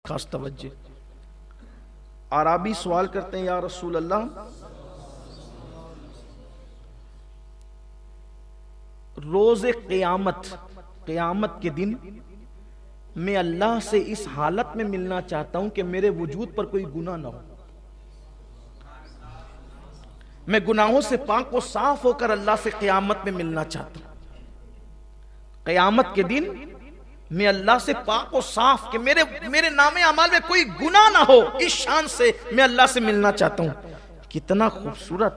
खास तवज्जो। आराबी सवाल करते हैं, या रसूल अल्लाह, रोज़ क़यामत क़यामत के दिन मैं अल्लाह से इस हालत में मिलना चाहता हूं कि मेरे वजूद पर कोई गुनाह ना हो। मैं गुनाहों से पाक व साफ होकर अल्लाह से क़यामत में मिलना चाहता हूं। क़यामत के दिन मैं अल्लाह से पाक व साफ कि मेरे नामे अमाल में कोई गुनाह ना हो, इस शान से मैं अल्लाह से मिलना चाहता हूं। कितना खूबसूरत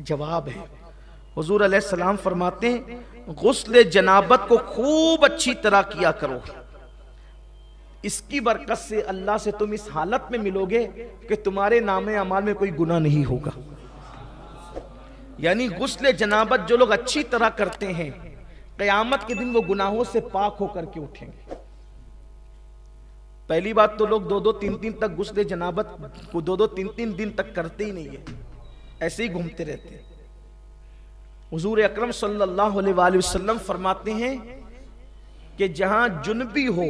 जवाब है। हुजूर अलैहिस्सलाम फरमाते हैं, गुस्ल जनाबत को खूब अच्छी तरह किया करो, इसकी बरकत से अल्लाह से तुम इस हालत में मिलोगे कि तुम्हारे नामे अमाल में कोई गुनाह नहीं होगा। यानी गुस्ल जनाबत जो लोग अच्छी तरह करते हैं, क़यामत के दिन वो गुनाहों से पाक होकर के उठेंगे। पहली बात तो लोग दो दो तीन तीन तक गुस्ल जनाबत को दो दो तीन तीन दिन तक करते ही नहीं है, ऐसे ही घूमते रहते हैं। हुजूर अकरम सल्लल्लाहु अलैहि वसल्लम फरमाते हैं कि जहां जुनबी हो,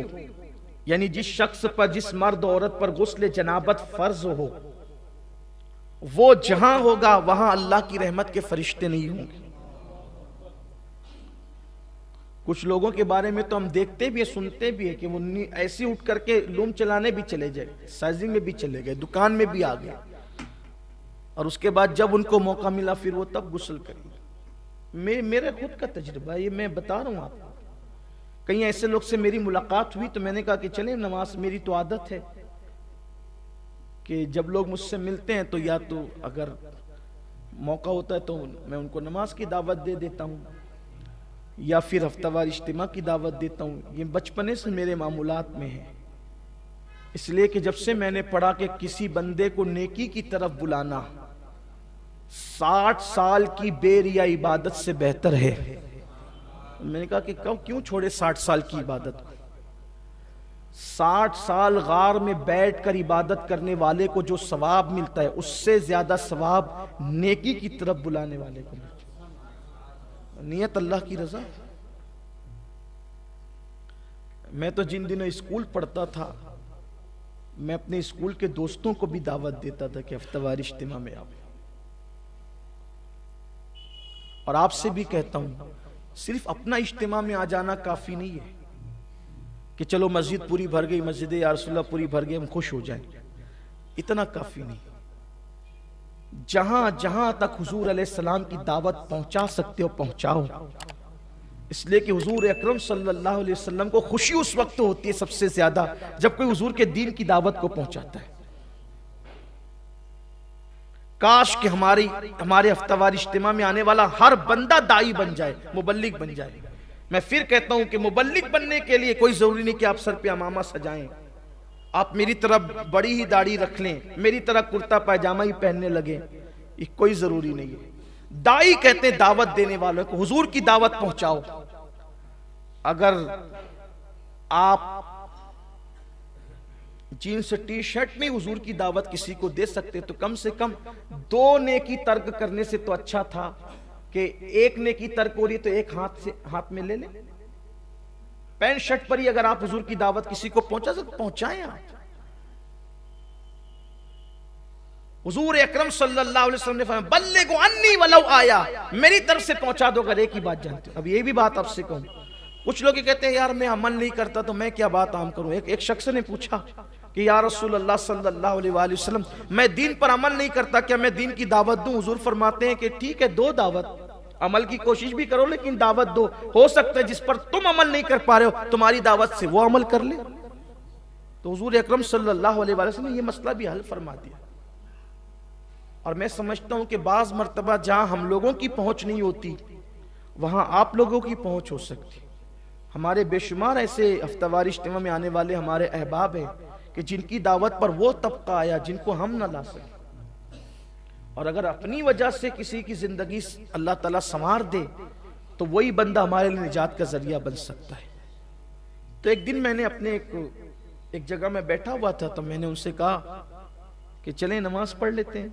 यानी जिस शख्स पर, जिस मर्द औरत पर गुस्ल जनाबत फर्ज हो, वो जहां होगा वहां अल्लाह की रहमत के फरिश्ते नहीं होंगे। कुछ लोगों के बारे में तो हम देखते भी है, सुनते भी है कि वो ऐसे उठ करके लूम चलाने भी चले जाए, साइजिंग में भी चले गए, दुकान में भी आ गए, और उसके बाद जब उनको मौका मिला फिर वो तब गुस्ल करेंगे। मेरे खुद का तजुर्बा ये मैं बता रहा हूं आपको। कई ऐसे लोग से मेरी मुलाकात हुई तो मैंने कहा कि चले नमाज, मेरी तो आदत है कि जब लोग मुझसे मिलते हैं तो या तो अगर मौका होता है तो मैं उनको नमाज की दावत दे देता हूं, या फिर हफ्तावार इज्तिमा की दावत देता हूं। ये बचपने से मेरे मामूलात में है, इसलिए कि जब से मैंने पढ़ा कि किसी बंदे को नेकी की तरफ बुलाना 60 साल की बेरिया इबादत से बेहतर है। मैंने कहा कि क्यों छोड़े 60 साल की इबादत को। 60 साल गार में बैठकर इबादत करने वाले को जो सवाब मिलता है, उससे ज्यादा सवाब नेकी की तरफ बुलाने वाले को मिलता है। नियत अल्लाह की रजा। मैं तो जिन दिनों स्कूल पढ़ता था, मैं अपने स्कूल के दोस्तों को भी दावत देता था कि हफ्तावार इज्तिमा में आओ। और आपसे भी कहता हूं, सिर्फ अपना इज्तिमा में आ जाना काफी नहीं है कि चलो मस्जिद पूरी भर गई, मस्जिद या रसूलुल्लाह पूरी भर गई, हम खुश हो जाएं, इतना काफी नहीं। जहां जहां तक हुजूर अलैहिस्सलाम की दावत पहुंचा सकते हो पहुंचाओ, इसलिए कि हुजूर अकरम सल्लल्लाहु अलैहि वसल्लम को खुशी उस वक्त होती है सबसे ज्यादा जब कोई हुजूर के दीन की दावत को पहुंचाता है। काश कि हमारे हफ्तावार इज्तिमा में आने वाला हर बंदा दाई बन जाए, मुबल्लिग बन जाए। मैं फिर कहता हूं कि मुबल्लिग बनने के लिए कोई जरूरी नहीं कि आप सर पे अमामा सजाएं, आप मेरी तरह बड़ी ही दाढ़ी रख लें, मेरी तरह कुर्ता पैजामा ही पहनने लगे, ये कोई जरूरी नहीं है। दाई कहते हैं दावत देने वालों को, हुजूर की दावत पहुंचाओ। अगर आप जीन्स टी शर्ट में हुजूर की दावत किसी को दे सकते तो कम से कम 2 नेकी तर्क करने से तो अच्छा था कि 1 नेकी तर्क हो रही है तो एक हाथ में ले ले। पैंट शर्ट पर ही अगर आप हुजूर की दावत किसी को पहुंचा सकते पहुंचाएं आप। हुजूर अकरम सल्लल्लाहु अलैहि वसल्लम ने फरमाया, बल्लिगु अन्नी वलौ आया, मेरी तरफ से पहुंचा दो अगर एक ही बात जानते हो। अब ये भी बात आपसे कहूं, कुछ लोग कहते हैं यार मैं अमल नहीं करता तो मैं क्या बात आम करूं। एक शख्स ने पूछा कि या रसूल अल्लाह सल्लल्लाहु अलैहि वसल्लम, मैं दीन पर अमल नहीं करता, क्या मैं दीन की दावत दूं? हुजूर फरमाते हैं कि ठीक है, दो दावत, अमल की कोशिश भी करो लेकिन दावत दो। हो सकता है जिस पर तुम अमल नहीं कर पा रहे हो तुम्हारी दावत से वो अमल कर ले। तो हुजूर अकरम सल्लल्लाहु अलैहि वसल्लम ने ये मसला भी हल फरमा दिया। और मैं समझता हूं कि बाज मर्तबा जहां हम लोगों की पहुंच नहीं होती वहां आप लोगों की पहुंच हो सकती। हमारे बेशुमार ऐसे हफ्तावार इज्तिमा में आने वाले हमारे अहबाब हैं कि जिनकी दावत पर वो तबका आया जिनको हम ना ला सके, और अगर अपनी वजह से किसी की जिंदगी अल्लाह ताला संवार दे तो वही बंदा हमारे लिए निजात का जरिया बन सकता है। तो एक दिन मैंने अपने एक जगह में बैठा हुआ था तो मैंने उनसे कहा कि चलें नमाज पढ़ लेते हैं,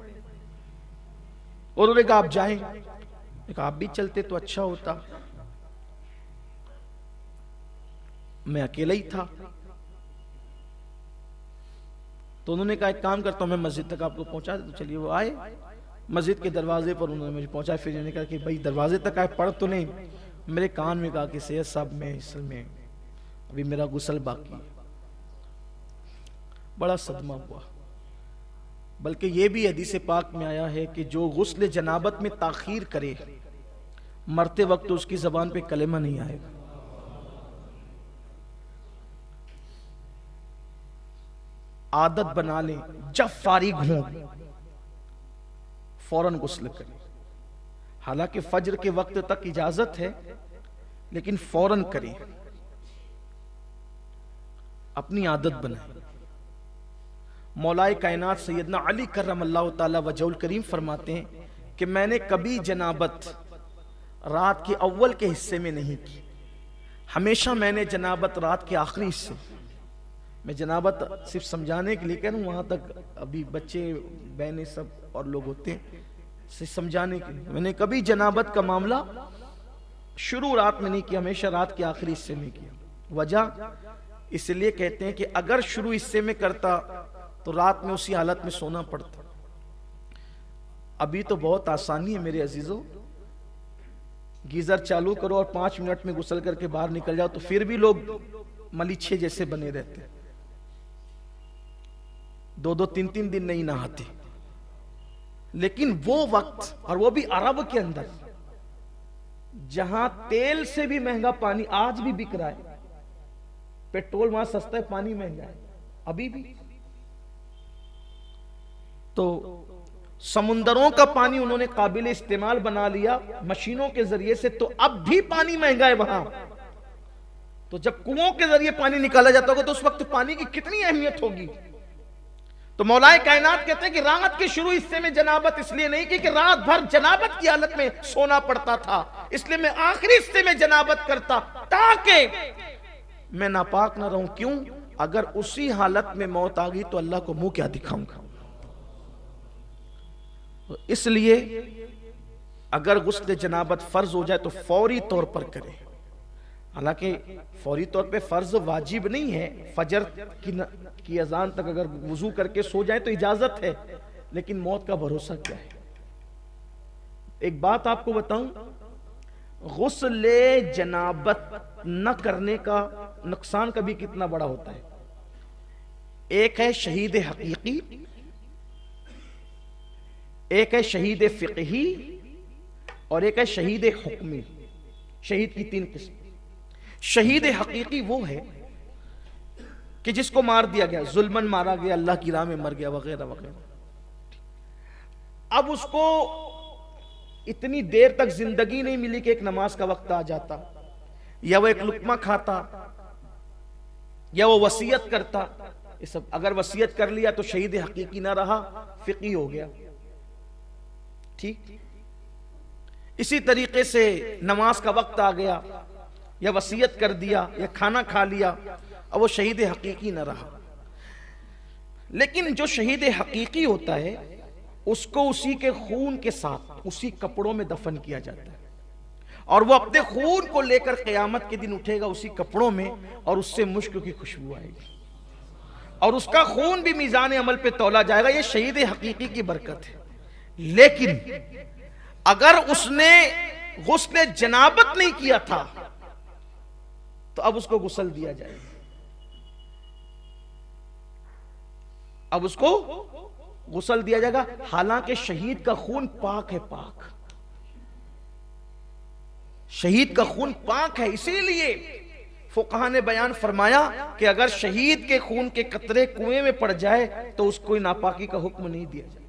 और उन्होंने कहा आप जाएं। आप भी चलते तो अच्छा होता। मैं अकेला ही था। तो उन्होंने कहा एक काम करता हूँ, मैं मस्जिद तक आपको पहुंचा दे। तो चलिए वो आए, मस्जिद के दरवाजे पर उन्होंने मुझे पहुंचा। फिर उन्होंने कहा कि भाई दरवाजे तक आए, पढ़ तो नहीं। मेरे कान में कहा कि सैयद साहब मैं इसमें अभी मेरा गुस्ल बाकी है। बड़ा सदमा हुआ। बल्कि ये भी हदीस पाक में आया है कि जो गुस्ल जनाबत में ताखीर करे, मरते वक्त तो उसकी जबान पे कलेमा नहीं आएगा। आदत बना लें, जब फारिग हों फौरन गुस्ल करें। हालांकि फज्र के वक्त तक इजाजत है, लेकिन फौरन करें, अपनी आदत बनाएं। मौलाए कायनात सैयदना अली करमल्लाहु ताला वजहुल करीम फरमाते हैं कि मैंने कभी जनाबत रात के अव्वल के हिस्से में नहीं की, हमेशा मैंने जनाबत रात के आखिरी हिस्से। मैं जनाबत सिर्फ समझाने के लिए कह रहा हूँ, वहां तक अभी बच्चे बहनें सब और लोग होते हैं, से समझाने के लिए। मैंने कभी जनाबत का मामला शुरू रात में नहीं किया, हमेशा रात के आखिरी हिस्से में किया। वजह इसलिए कहते हैं कि अगर शुरू हिस्से में करता तो रात में उसी हालत में सोना पड़ता। अभी तो बहुत आसानी है मेरे अजीजों, गीजर चालू करो और 5 मिनट में गुस्ल करके बाहर निकल जाओ, तो फिर भी लोग मलीछे जैसे बने रहते हैं, 2-2, 3-3 दिन नहीं नहाते। लेकिन वो वक्त, और वो भी अरब के अंदर, जहां तेल से भी महंगा पानी आज भी बिक रहा है। पेट्रोल वहां सस्ता है, पानी महंगा है अभी भी। तो समुंदरों का पानी उन्होंने काबिल इस्तेमाल बना लिया मशीनों के जरिए से, तो अब भी पानी महंगा है वहां। तो जब कुओं के जरिए पानी निकाला जाता होगा तो उस वक्त पानी की कितनी अहमियत होगी। तो मौलाए कायनात कहते हैं कि रात के शुरू हिस्से में जनाबत इसलिए नहीं की कि रात भर जनाबत की हालत में सोना पड़ता था, इसलिए मैं आखिरी हिस्से में जनाबत करता ताकि मैं नापाक ना रहूं। क्यों? अगर उसी हालत में मौत आ गई तो अल्लाह को मुंह क्या दिखाऊंगा। तो इसलिए अगर गुस्ल जनाबत फर्ज हो जाए तो फौरी तौर पर करें। हालांकि फौरी तौर पे फर्ज वाजिब नहीं है, फजर की अजान तक अगर वुजू करके सो जाए तो इजाजत है, लेकिन मौत का भरोसा क्या है। एक बात आपको बताऊं, गुस्ल जनाबत न करने का नुकसान कभी कितना बड़ा होता है। एक है शहीद हकीकी, एक है शहीद फिqही, और एक है शहीद हुक्मी। शहीद की 3 किस्म। शहीद हकीकी वो है कि जिसको मार दिया गया, जुल्मन मारा गया, अल्लाह की राह में मर गया, वगैरह वगैरह। अब उसको इतनी देर तक जिंदगी नहीं मिली कि एक नमाज का वक्त आ जाता, या वो एक लुकमा खाता, या वो वसीयत करता। ये सब अगर वसीयत कर लिया तो शहीद हकीकी ना रहा, फिqही हो गया। ठीक इसी तरीके से नमाज का वक्त आ गया, या वसीयत कर दिया, या खाना खा लिया, अब वो शहीद हकीकी न रहा। लेकिन जो शहीद हकीकी होता है उसको उसी के खून के साथ उसी कपड़ों में दफन किया जाता है, और वो अपने खून को लेकर क़यामत के दिन उठेगा उसी कपड़ों में, और उससे मुश्क की खुशबू आएगी, और उसका खून भी मीज़ान अमल पे तौला जाएगा। ये शहीद हकीकी की बरकत है। लेकिन अगर उसने गुस्ल जनाबत नहीं किया था तो अब उसको गुस्ल दिया जाएगा। अब उसको गुस्ल दिया जाएगा, हालांकि शहीद का खून पाक है, पाक। शहीद का खून पाक है, इसीलिए फुकहा ने बयान फरमाया कि अगर शहीद के खून के कतरे कुएं में पड़ जाए तो उसको नापाकी का हुक्म नहीं दिया जाए।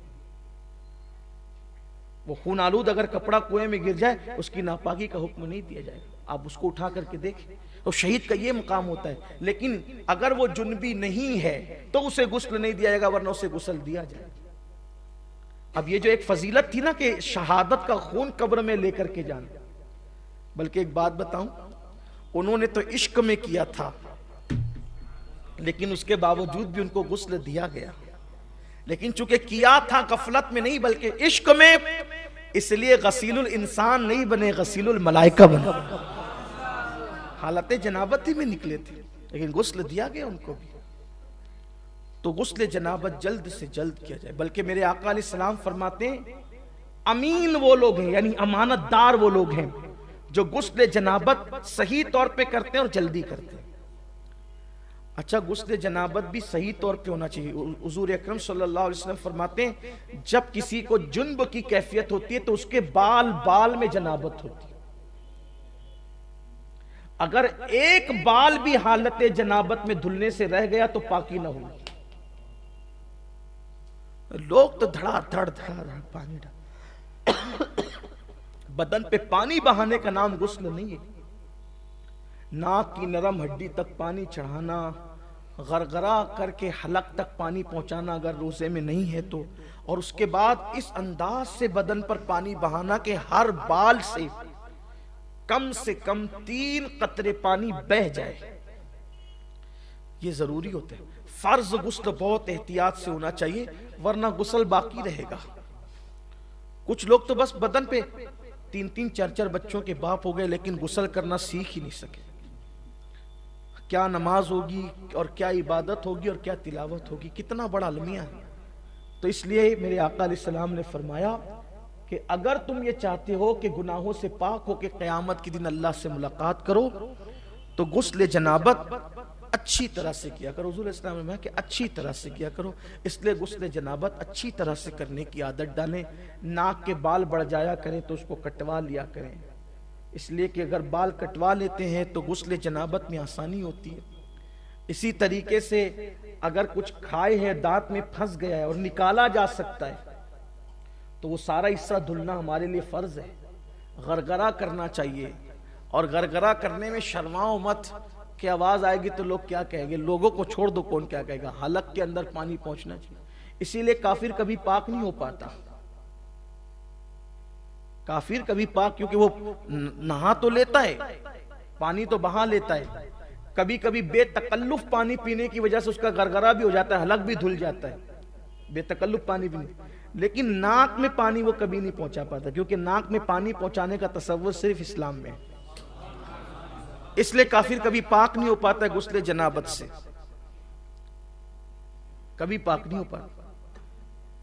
वो खून आलूद अगर कपड़ा कुएं में गिर जाए उसकी नापाकी का हुक्म नहीं दिया जाएगा। आप उसको उठा करके देखें, तो शहीद का ये मुकाम होता है। लेकिन अगर वो जुनबी नहीं है तो उसे गुस्ल नहीं दिया जाएगा, वरना उसे गुस्ल दिया जाएगा। अब ये जो एक फजीलत थी ना कि शहादत का खून कब्र में लेकर के जाना, बल्कि एक बात बताऊं, उन्होंने तो इश्क में किया था, लेकिन उसके बावजूद भी उनको गुस्ल दिया गया। लेकिन चूंकि किया था गफलत में नहीं बल्कि इश्क में, इसलिए गसीलुल इंसान नहीं बने, गसीलुल मलाइका बने। हालत जनाबत ही में निकले थे, लेकिन गुस्ल दिया गया उनको भी। तो गुस्ल जनाबत जल्द से जल्द किया जाए। बल्कि मेरे आका अलैहिस्सलाम फरमाते हैं, अमीन वो लोग हैं, यानी अमानतदार वो लोग हैं जो गुस्ल जनाबत सही तौर पे करते हैं और जल्दी करते हैं। अच्छा, गुस्ल जनाबत भी सही तौर पे होना चाहिए। हुजूर अकरम सल्लल्लाहु अलैहि वसल्लम फरमाते हैं, जब किसी को जुन्ब की कैफियत होती है तो उसके बाल बाल में जनाबत होती है। अगर एक बाल भी हालत जनाबत में धुलने से रह गया तो पाकी ना होगी। लोग तो धड़ाधड़ धड़ाधड़ पानी डाल बदन पे पानी बहाने का नाम गुस्ल नहीं है। नाक की नरम हड्डी तक पानी चढ़ाना, गरगरा करके हलक तक पानी पहुंचाना अगर रोजे में नहीं है तो, और उसके बाद इस अंदाज से बदन पर पानी बहाना कि हर बाल से कम 3 कतरे पानी बह जाए, ये जरूरी होता है। फर्ज गुस्ल बहुत एहतियात से होना चाहिए, वरना गुस्ल बाकी रहेगा। कुछ लोग तो बस बदन पे 3-3 4-4 बच्चों के बाप हो गए, लेकिन गुस्ल करना सीख ही नहीं सके। क्या नमाज होगी और क्या इबादत होगी और क्या तिलावत होगी, कितना बड़ा अलमिया है। तो इसलिए मेरे आका अलैहिस्सलाम ने फरमाया कि अगर तुम ये चाहते हो कि गुनाहों से पाक हो के क़यामत के दिन अल्लाह से मुलाकात करो, तो गुस्ल जनाबत अच्छी तरह से किया करो। हुजूर इस्लाम ने कि अच्छी तरह से किया करो, इसलिए गुस्ल जनाबत अच्छी तरह से करने की आदत डालें। नाक के बाल बढ़ जाया करें तो उसको कटवा लिया करें, इसलिए कि अगर बाल कटवा लेते हैं तो गुस्ल जनाबत में आसानी होती है। इसी तरीके से अगर कुछ खाए है, दांत में फंस गया है और निकाला जा सकता है, तो वो सारा हिस्सा धुलना हमारे लिए फर्ज है। गरगरा करना चाहिए, और गरगरा करने में शर्माओ मत कि आवाज आएगी तो लोग क्या कहेंगे। लोगों को छोड़ दो, कौन क्या कहेगा। हलक के अंदर पानी पहुंचना चाहिए। इसीलिए काफिर कभी पाक नहीं हो पाता। काफिर कभी पाक, क्योंकि वो नहा तो लेता है, पानी तो बहा लेता है, कभी कभी बेतकल्लुफ पानी पीने की वजह से उसका गरगरा भी हो जाता है, हलक भी धुल जाता है, बेतकल्लुफ पानी पीने। लेकिन नाक में पानी वो कभी नहीं पहुंचा पाता, क्योंकि नाक में पानी पहुंचाने का तसव्वुर सिर्फ इस्लाम में है। इसलिए काफिर कभी पाक नहीं हो पाता गुस्ल जनाबत से, कभी पाक नहीं हो पाता।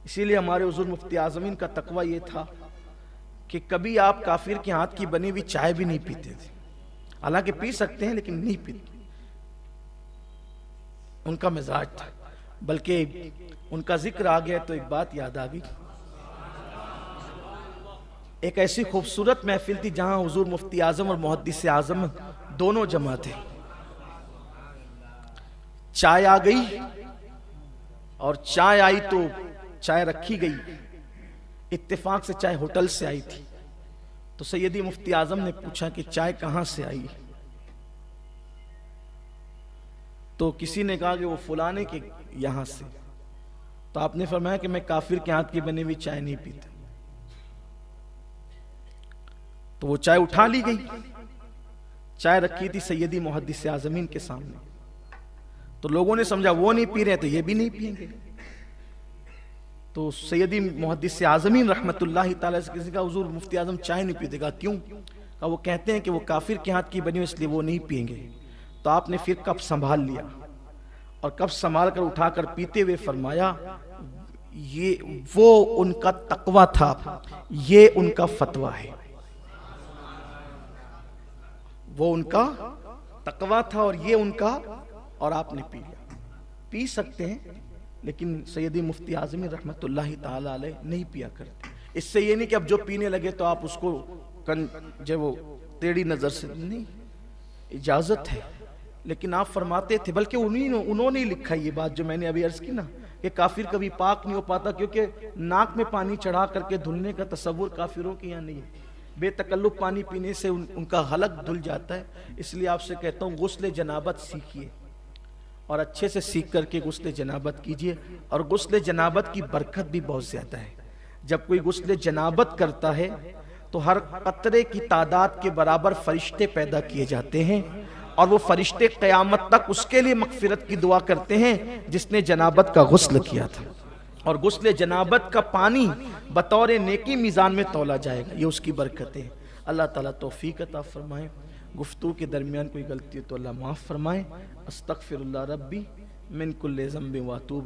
इसीलिए हमारे हुजूर मुफ्ती आज़मीन का तकवा ये था कि कभी आप काफिर के हाथ की बनी हुई चाय भी नहीं पीते थे। हालांकि पी सकते हैं लेकिन नहीं पीते, उनका मिजाज था। बल्कि उनका जिक्र आ गया तो एक बात याद आ गई। एक ऐसी खूबसूरत महफिल थी जहां हुजूर मुफ्ती आजम और मुहद्दिस आजम दोनों जमा थे। चाय आ गई, और चाय आई तो चाय रखी गई। इत्तेफाक से चाय होटल से आई थी, तो सैयदी मुफ्ती आजम ने पूछा कि चाय कहां से आई। तो किसी ने कहा कि वो फलाने के यहां से। तो आपने फरमाया कि मैं काफिर के हाथ की बनी हुई चाय नहीं पीता। तो वो चाय उठा ली गई। चाय रखी थी सैयदी मुहद्दिस आज़मीन के सामने, तो लोगों ने समझा वो नहीं पी रहे तो ये भी नहीं पिएंगे। तो सैयदी मुहद्दिस आज़मीन रहमतुल्लाहि ताला से किसी का हुजूर मुफ्ती आज़म चाय नहीं पीते। क्यों? का वो कहते हैं कि वो काफिर के हाथ की बनी हुई इसलिए वो नहीं पिएंगे। तो आपने फिर कप संभाल लिया, और कप संभाल कर उठाकर पीते हुए फरमाया, ये वो उनका तकवा था, ये उनका फतवा है। वो उनका तकवा था और ये उनका, और आपने पी लिया। पी सकते हैं, लेकिन सैयदी मुफ्ती आज़मी रहमतुल्लाहि ताला अलैह नहीं पिया करते। इससे ये नहीं कि अब जो पीने लगे तो आप उसको जो वो टेढ़ी नजर से, नहीं, इजाजत है। लेकिन आप फरमाते थे, बल्कि उन्होंने ही लिखा ये बात जो मैंने अभी अर्ज की ना, कि काफिर कभी पाक नहीं हो पाता, क्योंकि नाक में पानी चढ़ा करके धुलने का तसव्वुर काफिरों के यहाँ नहीं है। बेतकल्लुफ पानी पीने से उनका हलक धुल जाता है। इसलिए आपसे कहता हूँ गुस्ल जनाबत सीखिए, और अच्छे से सीख करके गुस्ल जनाबत कीजिए। और गुस्ल जनाबत की बरकत भी बहुत ज्यादा है। जब कोई गुस्ल जनाबत करता है तो हर कतरे की तादाद के बराबर फरिश्ते पैदा किए जाते हैं, और वो फरिश्ते क़यामत तक उसके लिए मग़फ़िरत की दुआ करते हैं जिसने जनाबत का गुस्ल किया था। और गुस्ल जनाबत का पानी बतौर नेकी मीज़ान में तौला जाएगा, ये उसकी बरकत है। अल्लाह ताला तौफीक अता फरमाए। गुफ्तगू के दरमियान कोई गलती है तो अल्लाह माफ़ फरमाए। अस्तग़फिरुल्लाह रब्बी मिन कुल्लि ज़ंबिन व अतूब